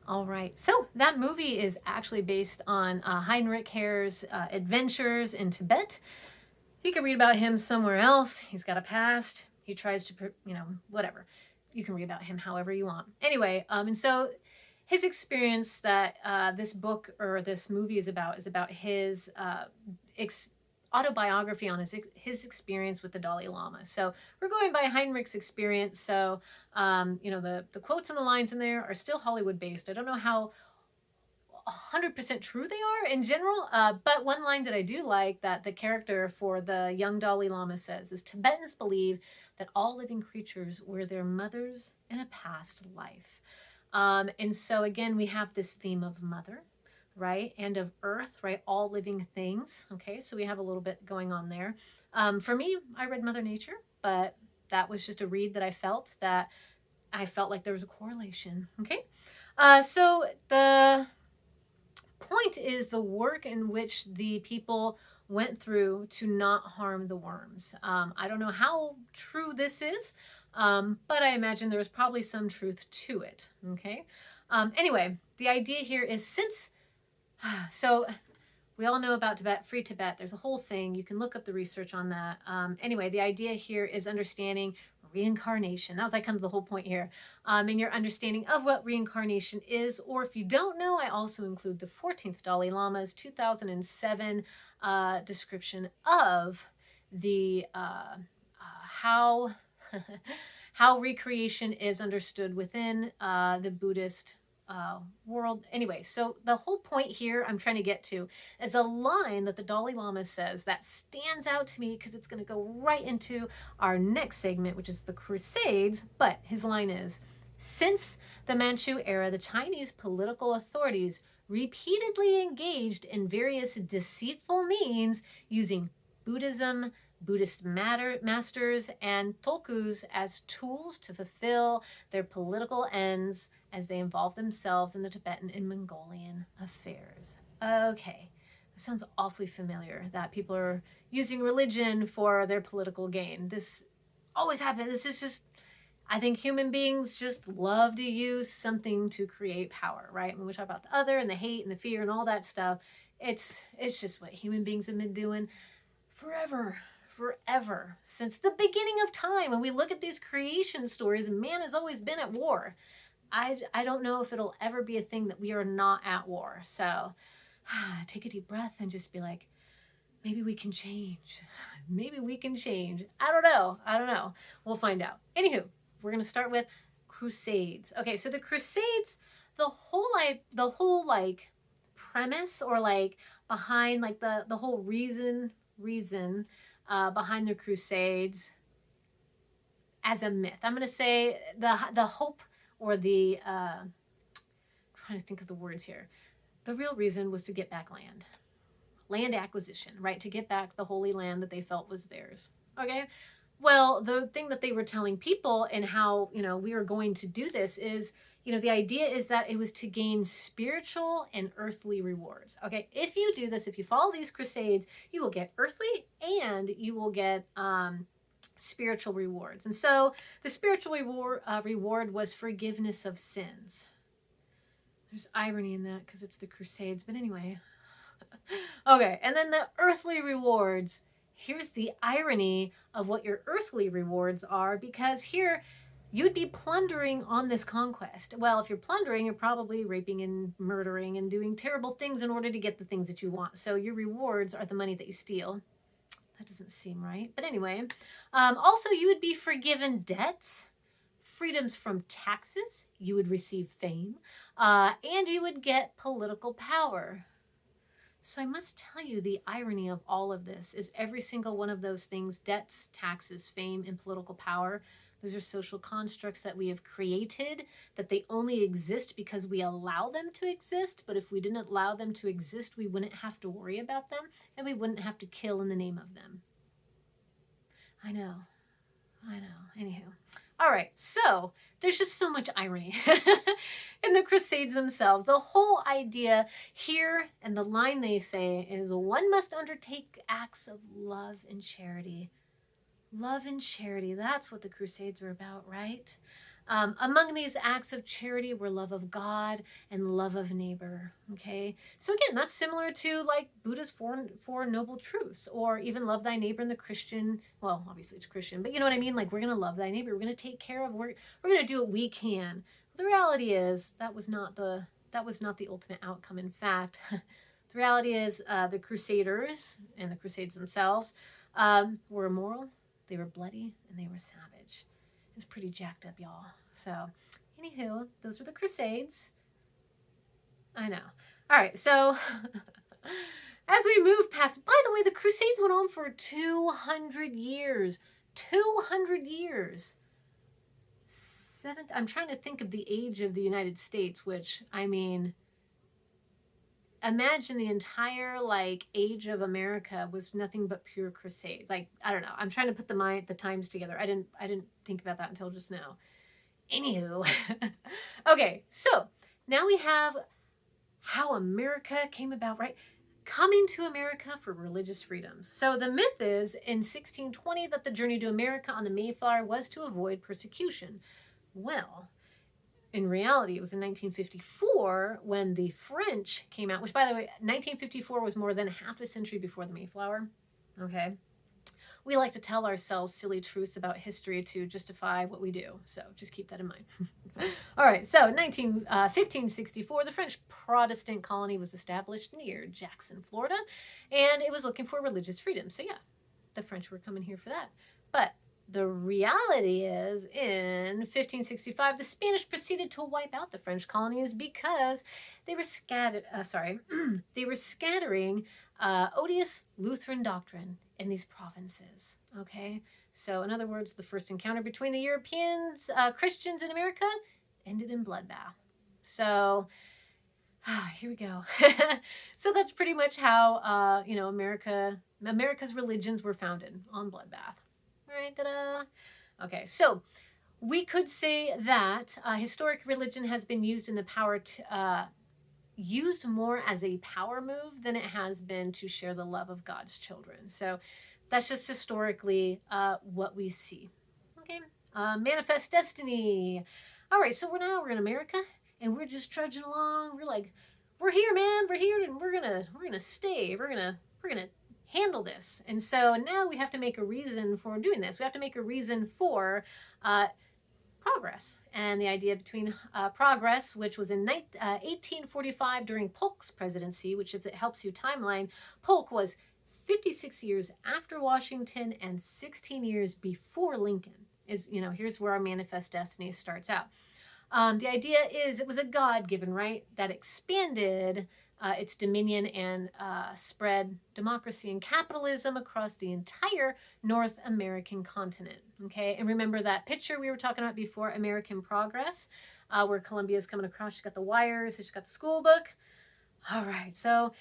All right. So that movie is actually based on Heinrich Herr's adventures in Tibet. You can read about him somewhere else. He's got a past. He tries to, whatever. You can read about him however you want. Anyway, and so his experience that this book or this movie is about his ex- autobiography on his experience with the Dalai Lama. So we're going by Heinrich's experience. So the quotes and the lines in there are still Hollywood based. I don't know how 100% true they are in general. But one line that I do like that the character for the young Dalai Lama says is Tibetans believe that all living creatures were their mothers in a past life. And so again, we have this theme of mother, right? And of earth, right? All living things. Okay, so we have a little bit going on there. For me, I read Mother Nature, but that was just a read that I felt like there was a correlation. Okay. So the point is the work in which the people went through to not harm the worms. I don't know how true this is, but I imagine there's probably some truth to it. Okay. Anyway, the idea here is so we all know about Tibet, Free Tibet. There's a whole thing. You can look up the research on that. Anyway, the idea here is understanding reincarnation. That was like kind of the whole point here. And your understanding of what reincarnation is, or if you don't know, I also include the 14th Dalai Lama's 2007 description of the how how recreation is understood within the Buddhist world. Anyway, so the whole point here I'm trying to get to is a line that the Dalai Lama says that stands out to me because it's going to go right into our next segment, which is the Crusades. But his line is, since the Manchu era, the Chinese political authorities repeatedly engaged in various deceitful means using Buddhism, Buddhist masters, and tulkus as tools to fulfill their political ends as they involve themselves in the Tibetan and Mongolian affairs. Okay, that sounds awfully familiar that people are using religion for their political gain. This always happens. This is just, I think human beings just love to use something to create power, right? When we talk about the other and the hate and the fear and all that stuff, it's just what human beings have been doing forever, since the beginning of time. When we look at these creation stories, man has always been at war. I don't know if it'll ever be a thing that we are not at war. So take a deep breath and just be like, maybe we can change. Maybe we can change. I don't know. I don't know. We'll find out. Anywho, we're going to start with Crusades. Okay, so the Crusades, the whole like premise or like behind like the whole reason behind the Crusades as a myth. I'm going to say the hope or the trying to think of the words here. The real reason was to get back land acquisition, right? To get back the Holy Land that they felt was theirs. Okay. Well, the thing that they were telling people and how, we are going to do this is, the idea is that it was to gain spiritual and earthly rewards. Okay. If you do this, if you follow these crusades, you will get earthly and you will get, spiritual rewards. And so the spiritual reward was forgiveness of sins. There's irony in that because it's the Crusades, but anyway. Okay, and then the earthly rewards. Here's the irony of what your earthly rewards are, because here you'd be plundering on this conquest. Well, if you're plundering, you're probably raping and murdering and doing terrible things in order to get the things that you want. So your rewards are the money that you steal. That doesn't seem right. But anyway, also you would be forgiven debts, freedoms from taxes, you would receive fame, and you would get political power. So I must tell you, the irony of all of this is every single one of those things, debts, taxes, fame, and political power, those are social constructs that we have created, that they only exist because we allow them to exist. But if we didn't allow them to exist, we wouldn't have to worry about them and we wouldn't have to kill in the name of them. I know. Anywho. All right, so there's just so much irony in the Crusades themselves. The whole idea here, and the line they say is, one must undertake acts of love and charity. Love and charity, that's what the Crusades were about, right? Among these acts of charity were love of God and love of neighbor. Okay, so again, that's similar to like Buddha's four noble truths, or even love thy neighbor in the Christian. Well, obviously it's Christian, but you know what I mean. Like we're gonna love thy neighbor. We're gonna take care of. We're gonna do what we can. The reality is that was not the ultimate outcome. In fact, the reality is the Crusaders and the Crusades themselves were immoral. They were bloody and they were savage. It's pretty jacked up, y'all. So, anywho, those were the Crusades. I know. All right, so as we move past, by the way, the Crusades went on for 200 years. 200 years. I'm trying to think of the age of the United States, which, I mean, imagine the entire like age of America was nothing but pure crusades. Like, I don't know. I'm trying to put the times together. I didn't think about that until just now. Anywho. Okay, so now we have how America came about, right? Coming to America for religious freedoms. So the myth is in 1620 that the journey to America on the Mayflower was to avoid persecution. Well, in reality, it was in 1954 when the French came out, which, by the way, 1954 was more than half a century before the Mayflower. Okay. We like to tell ourselves silly truths about history to justify what we do. So just keep that in mind. All right. So 1564, the French Protestant colony was established near Jackson, Florida, and it was looking for religious freedom. So yeah, the French were coming here for that. But the reality is, in 1565, the Spanish proceeded to wipe out the French colonies because they were they were scattering odious Lutheran doctrine in these provinces. Okay, so in other words, the first encounter between the Europeans, Christians in America, ended in bloodbath. So here we go. So that's pretty much how America's religions were founded, on bloodbath. All right, ta-da. Okay, so we could say that historic religion has been used in the power to used more as a power move than it has been to share the love of God's children. So that's just historically what we see. Okay, manifest destiny. All right, so we're in America and we're just trudging along. We're here, man. We're here, and we're gonna stay. We're gonna handle this. And so now we have to make a reason for doing this. We have to make a reason for progress. And the idea between progress, which was in 1845 during Polk's presidency, which, if it helps you timeline, Polk was 56 years after Washington and 16 years before Lincoln. Here's where our manifest destiny starts out. The idea is it was a God-given right that expanded its dominion and spread democracy and capitalism across the entire North American continent. Okay, and remember that picture we were talking about before, American Progress, where Columbia's coming across. She's got the wires, she's got the school book. All right, so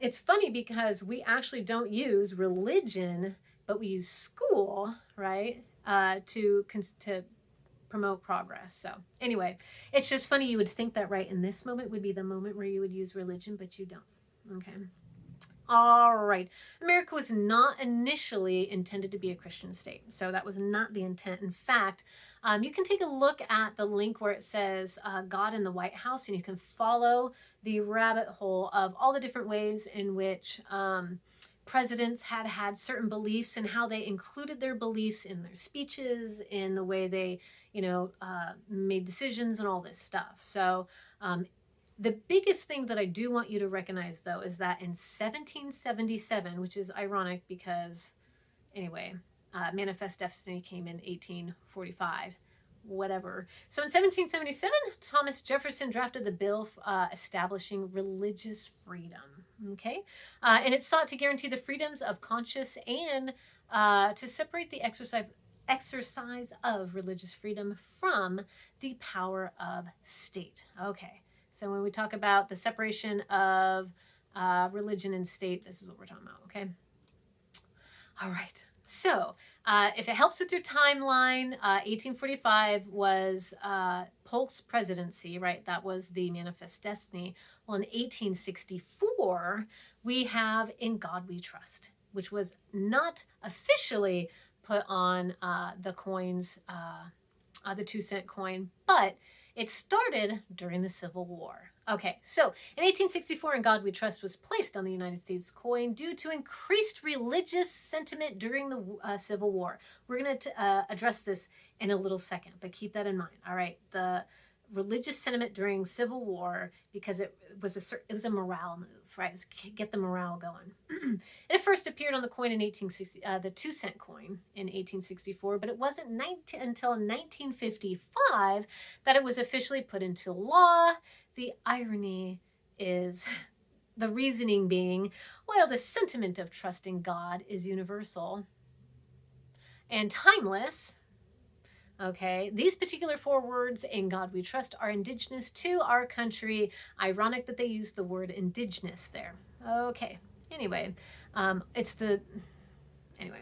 it's funny because we actually don't use religion, but we use school, right, to promote progress. So anyway, it's just funny. You would think that right in this moment would be the moment where you would use religion, but you don't. Okay. All right. America was not initially intended to be a Christian state. So that was not the intent. In fact, you can take a look at the link where it says God in the White House, and you can follow the rabbit hole of all the different ways in which presidents had certain beliefs and how they included their beliefs in their speeches, in the way they made decisions and all this stuff. So the biggest thing that I do want you to recognize, though, is that in 1777, which is ironic because, anyway, Manifest Destiny came in 1845, whatever. So in 1777, Thomas Jefferson drafted the bill establishing religious freedom, okay? And it sought to guarantee the freedoms of conscience and to separate the exercise of religious freedom from the power of state. Okay, so when we talk about the separation of religion and state, this is what we're talking about, okay? All right, so if it helps with your timeline, 1845 was Polk's presidency, right? That was the Manifest Destiny. Well, in 1864, we have In God We Trust, which was not officially put on the coins the 2-cent coin, but it started during the Civil War. Okay, so in 1864, In God We Trust was placed on the United States coin due to increased religious sentiment during the Civil War. We're going to address this in a little second, but keep that in mind. All right, the religious sentiment during Civil War, because it was a morale move, right? It was get the morale going. It first appeared on the coin in 1860, the 2-cent coin in 1864, but it wasn't until 1955 that it was officially put into law. The irony is, the reasoning being, while the sentiment of trusting God is universal and timeless, okay, these particular 4 words, In God We Trust, are indigenous to our country. Ironic that they use the word indigenous there. Okay, anyway, anyway.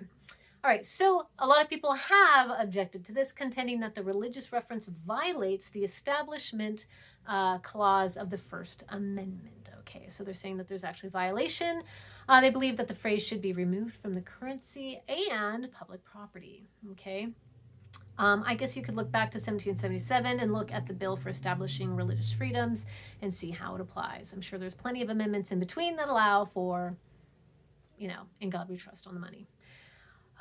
All right, so a lot of people have objected to this, contending that the religious reference violates the Establishment Clause of the First Amendment. Okay, so they're saying that there's actually violation. They believe that the phrase should be removed from the currency and public property. Okay. I guess you could look back to 1777 and look at the bill for establishing religious freedoms and see how it applies. I'm sure there's plenty of amendments in between that allow for, In God We Trust on the money.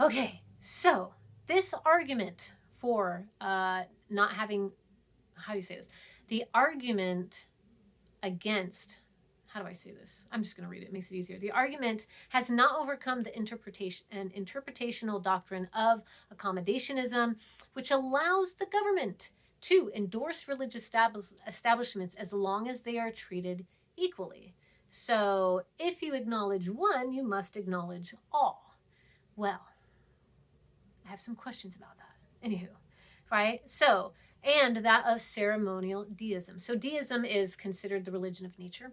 Okay, so this argument for not having, how do you say this? The argument against, how do I say this? I'm just going to read it. It makes it easier. The argument has not overcome the interpretational doctrine of accommodationism, which allows the government to endorse religious establishments as long as they are treated equally. So if you acknowledge one, you must acknowledge all. Well, I have some questions about that. Anywho, right? So, and that of ceremonial deism. So deism is considered the religion of nature.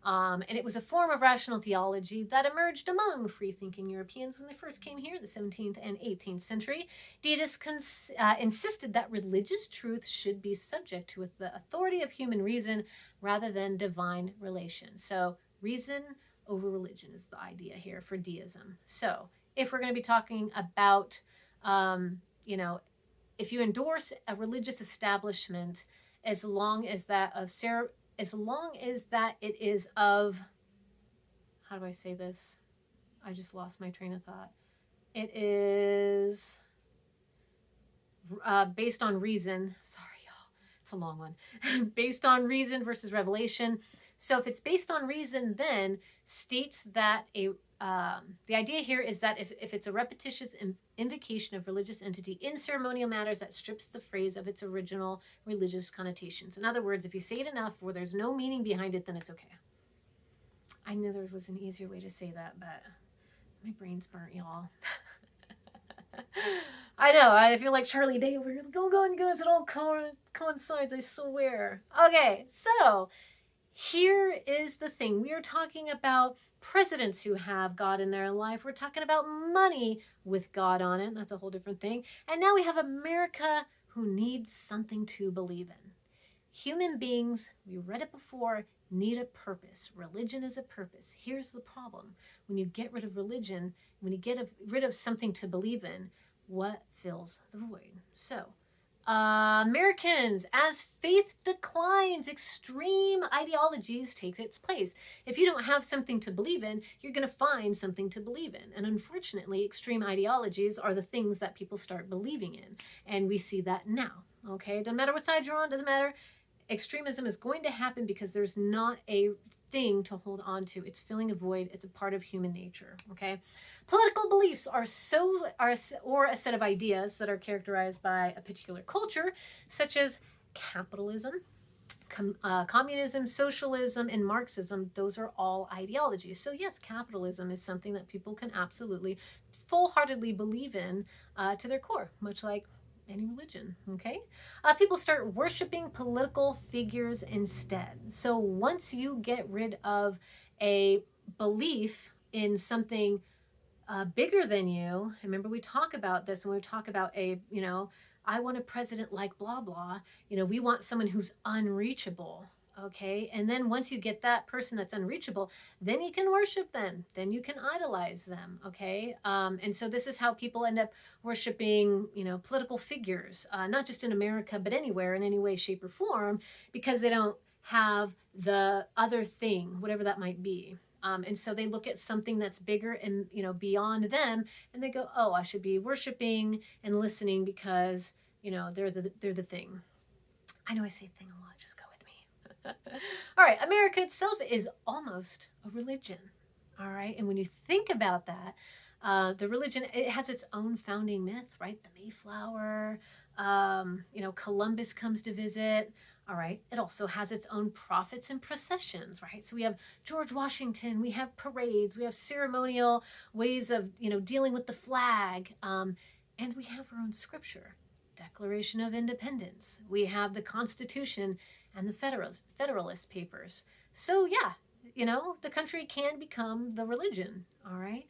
And it was a form of rational theology that emerged among free-thinking Europeans when they first came here in the 17th and 18th century. Deists insisted that religious truth should be subject to the authority of human reason rather than divine relation. So reason over religion is the idea here for deism. So if we're going to be talking about, if you endorse a religious establishment, as long as that it is of, how do I say this? I just lost my train of thought. It is based on reason. Sorry, y'all. It's a long one. Based on reason versus revelation. So if it's based on reason, then states that the idea here is that if it's a repetitious invocation of religious entity in ceremonial matters, that strips the phrase of its original religious connotations. In other words, if you say it enough where there's no meaning behind it, then it's okay. I knew there was an easier way to say that, but my brain's burnt, y'all. I know, I feel like Charlie Day over here. Go, guys, it all coincides, I swear. Okay, so here is the thing. We are talking about presidents who have God in their life. We're talking about money with God on it. That's a whole different thing. And now we have America who needs something to believe in. Human beings, we read it before, need a purpose. Religion is a purpose. Here's the problem. When you get rid of religion, when you get rid of something to believe in, what fills the void? So, Americans, as faith declines, extreme ideologies take its place. If you don't have something to believe in, you're going to find something to believe in. And unfortunately, extreme ideologies are the things that people start believing in. And we see that now. Okay, doesn't matter what side you're on, doesn't matter. Extremism is going to happen because there's not a thing to hold on to. It's filling a void. It's a part of human nature. Okay. Political beliefs are a set of ideas that are characterized by a particular culture, such as capitalism, communism, socialism, and Marxism. Those are all ideologies. So yes, capitalism is something that people can absolutely full-heartedly believe in to their core, much like any religion. Okay, people start worshiping political figures instead. So once you get rid of a belief in something bigger than you. Remember, we talk about this when we talk about I want a president like blah, blah. We want someone who's unreachable. Okay. And then once you get that person that's unreachable, then you can worship them. Then you can idolize them. Okay. And so this is how people end up worshiping, political figures, not just in America, but anywhere in any way, shape, or form, because they don't have the other thing, whatever that might be. And so they look at something that's bigger and, beyond them, and they go, oh, I should be worshiping and listening because, they're the thing. I know I say thing a lot. Just go with me. All right. America itself is almost a religion. All right. And when you think about that, the religion, it has its own founding myth, right? The Mayflower, Columbus comes to visit. All right. It also has its own prophets and processions, right? So we have George Washington, we have parades, we have ceremonial ways of, dealing with the flag. And we have our own scripture, Declaration of Independence. We have the Constitution and the Federalist Papers. So yeah, the country can become the religion. All right.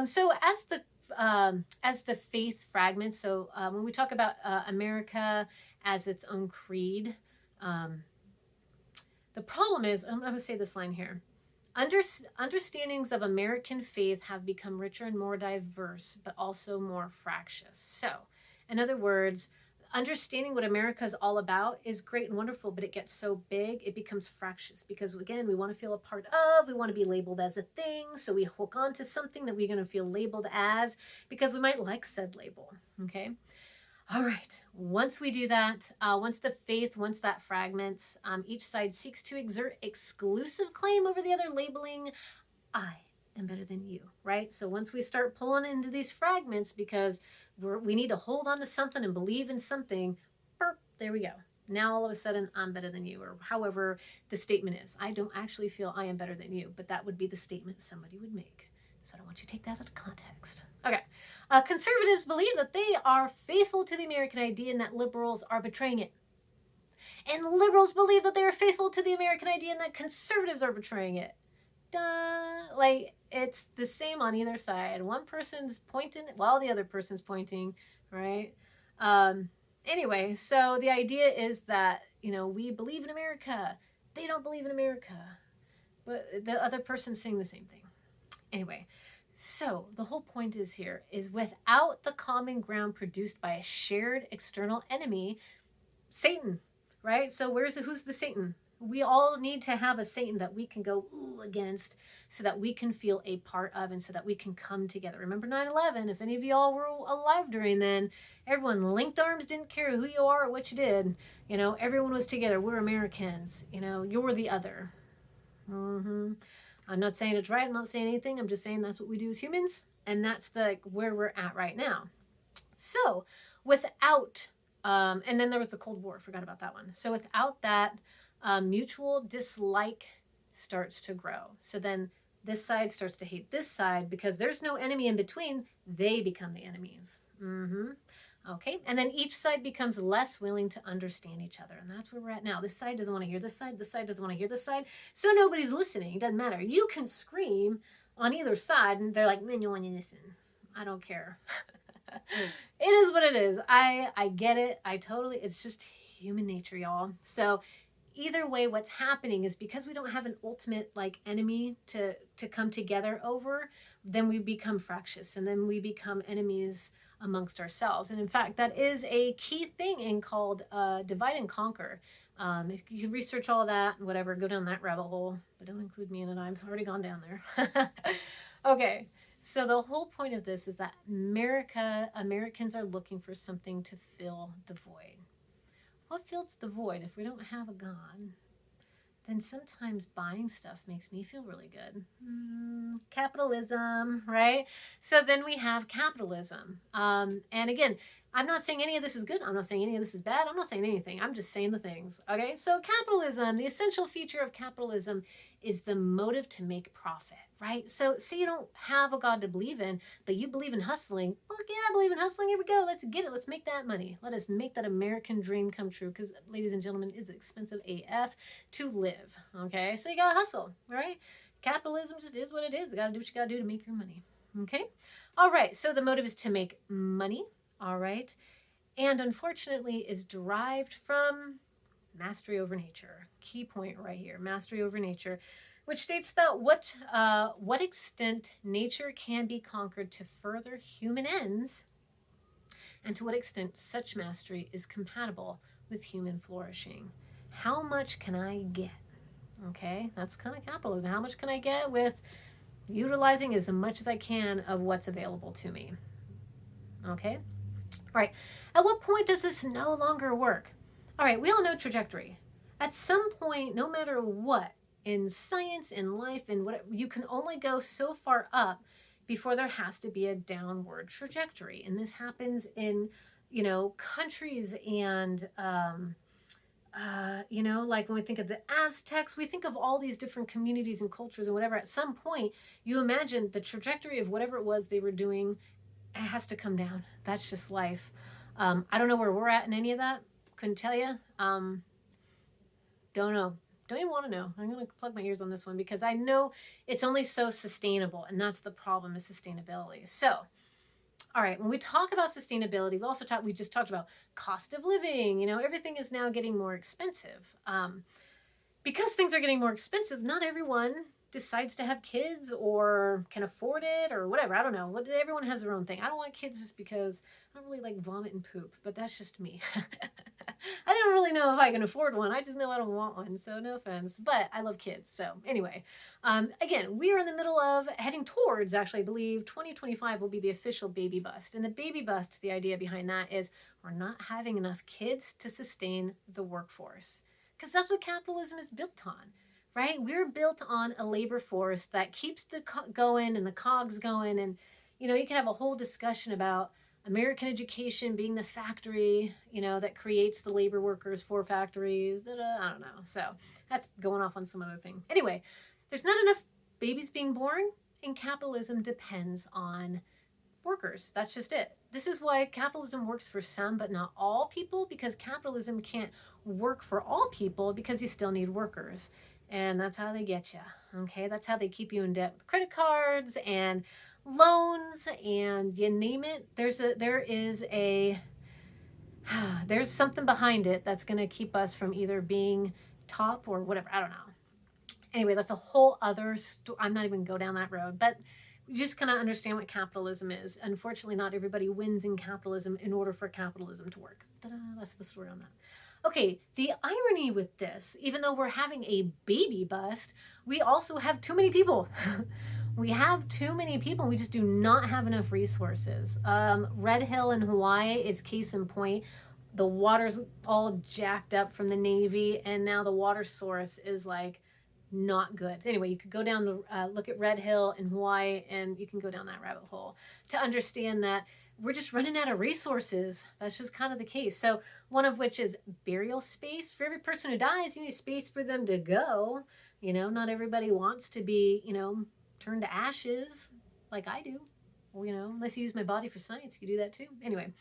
So as the faith fragments, so when we talk about America as its own creed, the problem is, I'm going to say this line here. Understandings of American faith have become richer and more diverse, but also more fractious. So, in other words, understanding what America is all about is great and wonderful, but it gets so big, it becomes fractious because, again, we want to feel a part of, we want to be labeled as a thing, so we hook on to something that we're going to feel labeled as because we might like said label, okay? All right, once we do that, once that fragments, each side seeks to exert exclusive claim over the other, labeling, I am better than you, right? So once we start pulling into these fragments because we need to hold on to something and believe in something, burp, there we go. Now all of a sudden I'm better than you, or however the statement is. I don't actually feel I am better than you, but that would be the statement somebody would make. So I don't want you to take that out of context. Okay. Conservatives believe that they are faithful to the American idea and that liberals are betraying it. And liberals believe that they are faithful to the American idea and that conservatives are betraying it. Duh. Like, it's the same on either side. One person's pointing while the other person's pointing, right? Anyway, so the idea is that, we believe in America. They don't believe in America. But the other person's saying the same thing. Anyway, so the whole point is without the common ground produced by a shared external enemy, Satan, right? So who's the Satan? We all need to have a Satan that we can go against so that we can feel a part of and so that we can come together. Remember 9/11? If any of you all were alive during then, everyone linked arms, didn't care who you are or what you did. Everyone was together. We're Americans. You're the other. I'm not saying it's right. I'm not saying anything. I'm just saying that's what we do as humans. And that's where we're at right now. So without, and then there was the Cold War. Forgot about that one. So without that, mutual dislike starts to grow. So then this side starts to hate this side because there's no enemy in between. They become the enemies. Okay, and then each side becomes less willing to understand each other. And that's where we're at now. This side doesn't want to hear this side. This side doesn't want to hear this side. So nobody's listening. It doesn't matter. You can scream on either side and they're like, man, you want to listen. I don't care. It is what it is. I get it. It's just human nature, y'all. So either way, what's happening is because we don't have an ultimate enemy to come together over, then we become fractious and then we become enemies amongst ourselves. And in fact, that is a key thing in called divide and conquer. If you can research all that and whatever, go down that rabbit hole, but don't include me in it. I've already gone down there. Okay. So the whole point of this is that Americans are looking for something to fill the void. What fills the void? If we don't have a God, then sometimes buying stuff makes me feel really good. Capitalism, right? So then we have capitalism. And again, I'm not saying any of this is good. I'm not saying any of this is bad. I'm not saying anything. I'm just saying the things. Okay? So capitalism, the essential feature of capitalism is the motive to make profit, right? So say you don't have a God to believe in, but you believe in hustling. Well, yeah, I believe in hustling. Here we go. Let's get it. Let's make that money. Let us make that American dream come true because, ladies and gentlemen, it's expensive AF to live, okay? So you got to hustle, right? Capitalism just is what it is. You got to do what you got to do to make your money, okay? All right, so the motive is to make money, all right? And unfortunately is derived from Mastery over nature. Key point right here, mastery over nature, which states that what extent nature can be conquered to further human ends, and to what extent such mastery is compatible with human flourishing. How much can I get? Okay, that's kind of capitalism. How much can I get with utilizing as much as I can of what's available to me? Okay, all right. At what point does this no longer work? All right, we all know trajectory. At some point, no matter what, in science, in life, in what, you can only go so far up before there has to be a downward trajectory. And this happens in, countries and, like when we think of the Aztecs, we think of all these different communities and cultures and whatever. At some point, you imagine the trajectory of whatever it was they were doing, it has to come down. That's just life. I don't know where we're at in any of that. Couldn't tell you. Don't know. Don't even want to know. I'm going to plug my ears on this one because I know it's only so sustainable, and that's the problem, is sustainability. So, all right, when we talk about sustainability, we just talked about cost of living. Everything is now getting more expensive. Because things are getting more expensive, not everyone decides to have kids or can afford it or whatever. I don't know. Everyone has their own thing. I don't want kids just because I don't really like vomit and poop, but that's just me. I don't really know if I can afford one. I just know I don't want one, so no offense. But I love kids. So anyway, again, we are in the middle of heading towards, actually, I believe 2025 will be the official baby bust. And the baby bust, the idea behind that is we're not having enough kids to sustain the workforce. Because that's what capitalism is built on, right? We're built on a labor force that keeps the going and the cogs going. And, you can have a whole discussion about American education being the factory, that creates the labor workers for factories. I don't know. So that's going off on some other thing. Anyway, there's not enough babies being born, and capitalism depends on workers. That's just it. This is why capitalism works for some but not all people, because capitalism can't work for all people because you still need workers. And that's how they get you. Okay, that's how they keep you in debt with credit cards and loans and you name it. There's something behind it that's going to keep us from either being top or whatever. I don't know. Anyway, that's a whole other story. I'm not even going to go down that road, but you just kind of understand what capitalism is. Unfortunately, not everybody wins in capitalism in order for capitalism to work. Ta-da, that's the story on that. Okay, the irony with this, even though we're having a baby bust, we also have too many people. We have too many people. We just do not have enough resources. Red Hill in Hawaii is case in point. The water's all jacked up from the Navy, and now the water source is like not good. Anyway, you could go down look at Red Hill in Hawaii, and you can go down that rabbit hole to understand that we're just running out of resources. That's just kind of the case. So one of which is burial space. For every person who dies, you need space for them to go. Not everybody wants to be, turned to ashes like I do. Well, unless you use my body for science, you do that too. Anyway.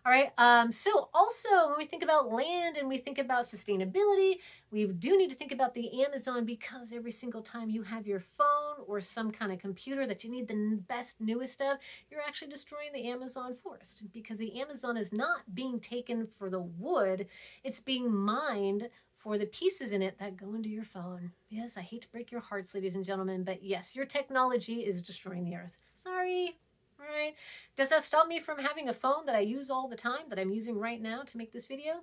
All right. So also when we think about land and we think about sustainability, we do need to think about the Amazon, because every single time you have your phone or some kind of computer that you need the best, newest of, you're actually destroying the Amazon forest, because the Amazon is not being taken for the wood. It's being mined for the pieces in it that go into your phone. Yes, I hate to break your hearts, ladies and gentlemen, but yes, your technology is destroying the earth. Sorry. All right. Does that stop me from having a phone that I use all the time, that I'm using right now to make this video?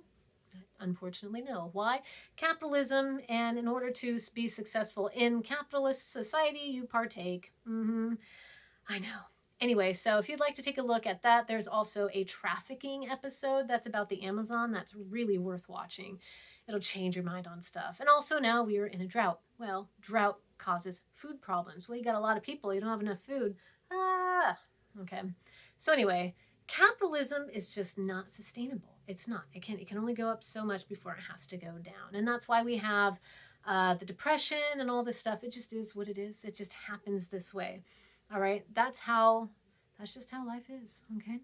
Unfortunately, no. Why? Capitalism, and in order to be successful in capitalist society, you partake. I know. Anyway, so if you'd like to take a look at that, there's also a trafficking episode that's about the Amazon that's really worth watching. It'll change your mind on stuff. And also now we are in a drought. Well, drought causes food problems. Well, you got a lot of people, you don't have enough food. Okay. So anyway, capitalism is just not sustainable. It's not. It can only go up so much before it has to go down. And that's why we have the depression and all this stuff. It just is what it is. It just happens this way. All right. That's just how life is. Okay.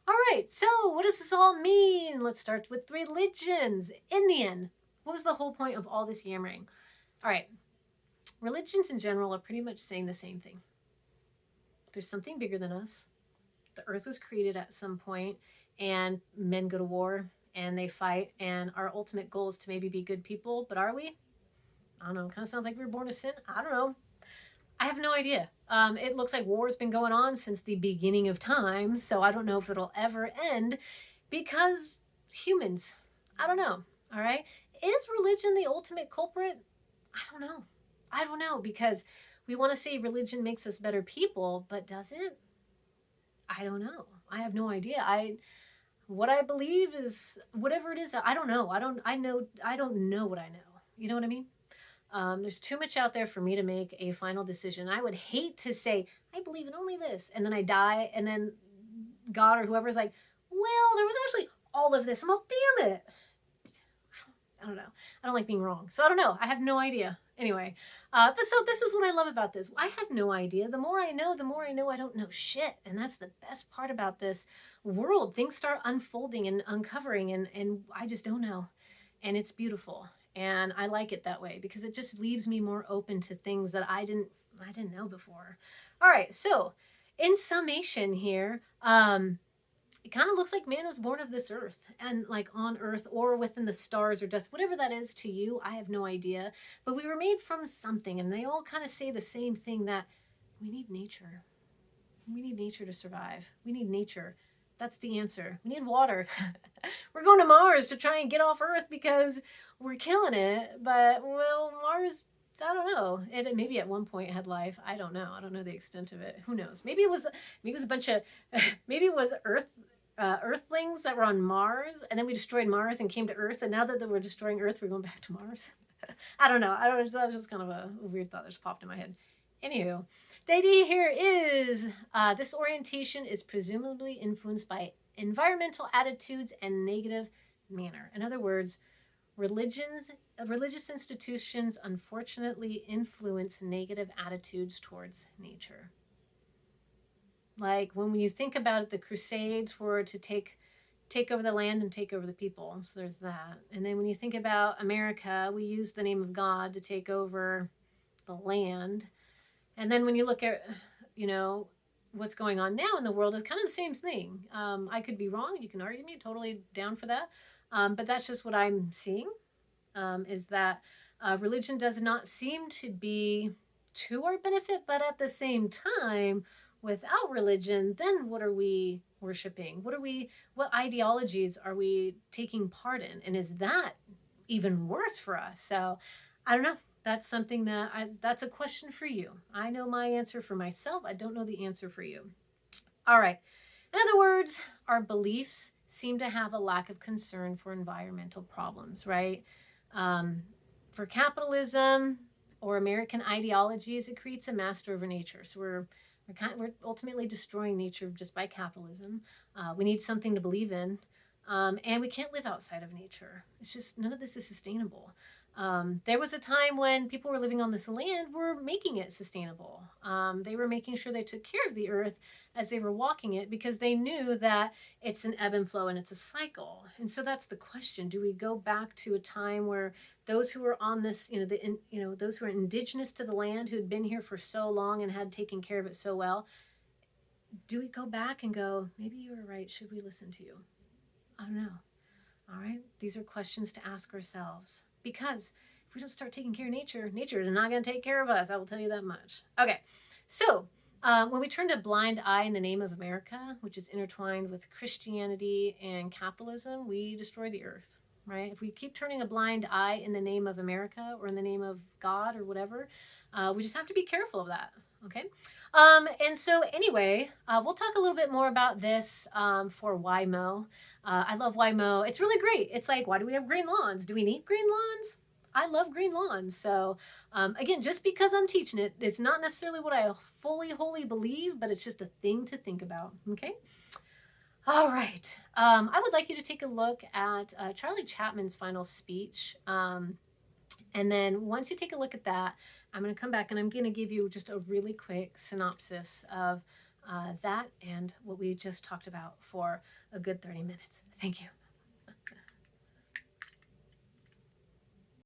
All right. So what does this all mean? Let's start with religions. In the end, what was the whole point of all this yammering? All right. Religions in general are pretty much saying the same thing. There's something bigger than us. The earth was created at some point, and men go to war, and they fight, and our ultimate goal is to maybe be good people, but are we? I don't know. Kind of sounds like we were born to sin. I don't know. I have no idea. It looks like war has been going on since the beginning of time, so I don't know if it'll ever end because humans. I don't know. All right. Is religion the ultimate culprit? I don't know. I don't know because we want to say religion makes us better people, but does it? I don't know. I have no idea. What I believe is whatever it is. I don't know. I don't know what I know. You know what I mean? There's too much out there for me to make a final decision. I would hate to say, I believe in only this, and then I die, and then God or whoever's like, well, there was actually all of this. I'm all, damn it. I don't know. I don't like being wrong. So I don't know. I have no idea. Anyway, but so this is what I love about this. I have no idea. The more I know I don't know shit. And that's the best part about this world. Things start unfolding and uncovering, and I just don't know. And it's beautiful. And I like it that way because it just leaves me more open to things that I didn't know before. All right, so in summation here, it kind of looks like man was born of this earth and like on earth or within the stars or dust, whatever that is to you. I have no idea, but we were made from something, and they all kind of say the same thing, that we need nature. We need nature to survive. We need nature. That's the answer. We need water. We're going to Mars to try and get off Earth because we're killing it. But, well, Mars, I don't know. It maybe at one point had life. I don't know. I don't know the extent of it. Who knows? Maybe it was a bunch of, maybe it was Earthlings that were on Mars, and then we destroyed Mars and came to Earth. And now that we're destroying Earth, we're going back to Mars. I don't know. That was just kind of a weird thought that just popped in my head. Anywho, the idea here is this orientation is presumably influenced by environmental attitudes and negative manner. In other words, religious institutions unfortunately influence negative attitudes towards nature. Like when you think about it, the Crusades were to take over the land and take over the people. So there's that. And then when you think about America, we use the name of God to take over the land. And then when you look at, what's going on now in the world, is kind of the same thing. I could be wrong. You can argue me. Totally down for that. But that's just what I'm seeing, is that religion does not seem to be to our benefit. But at the same time, without religion, then what are we worshiping? What ideologies are we taking part in? And is that even worse for us? So I don't know. That's something that's a question for you. I know my answer for myself. I don't know the answer for you. All right. In other words, our beliefs seem to have a lack of concern for environmental problems, right? For capitalism or American ideologies, it creates a master over nature. So we're ultimately destroying nature just by capitalism. We need something to believe in, and we can't live outside of nature. It's just none of this is sustainable. There was a time when people were living on this land were making it sustainable. They were making sure they took care of the earth as they were walking it, because they knew that it's an ebb and flow and it's a cycle. And so that's the question. Do we go back to a time where those who were on this, those who were indigenous to the land, who had been here for so long and had taken care of it so well, do we go back and go, maybe you were right, should we listen to you? I don't know. All right, these are questions to ask ourselves, because if we don't start taking care of nature, nature is not going to take care of us. I will tell you that much. Okay, so when we turn a blind eye in the name of America, which is intertwined with Christianity and capitalism, we destroy the earth, right? If we keep turning a blind eye in the name of America or in the name of God or whatever, we just have to be careful of that, okay? And so anyway, we'll talk a little bit more about this for WIMO. I love WIMO. It's really great. It's like, why do we have green lawns? Do we need green lawns? I love green lawns. So again, just because I'm teaching it, it's not necessarily what I fully, wholly believe, but it's just a thing to think about. Okay. All right. I would like you to take a look at Charlie Chapman's final speech. And then once you take a look at that, I'm going to come back and I'm going to give you just a really quick synopsis of that and what we just talked about for a good 30 minutes. Thank you.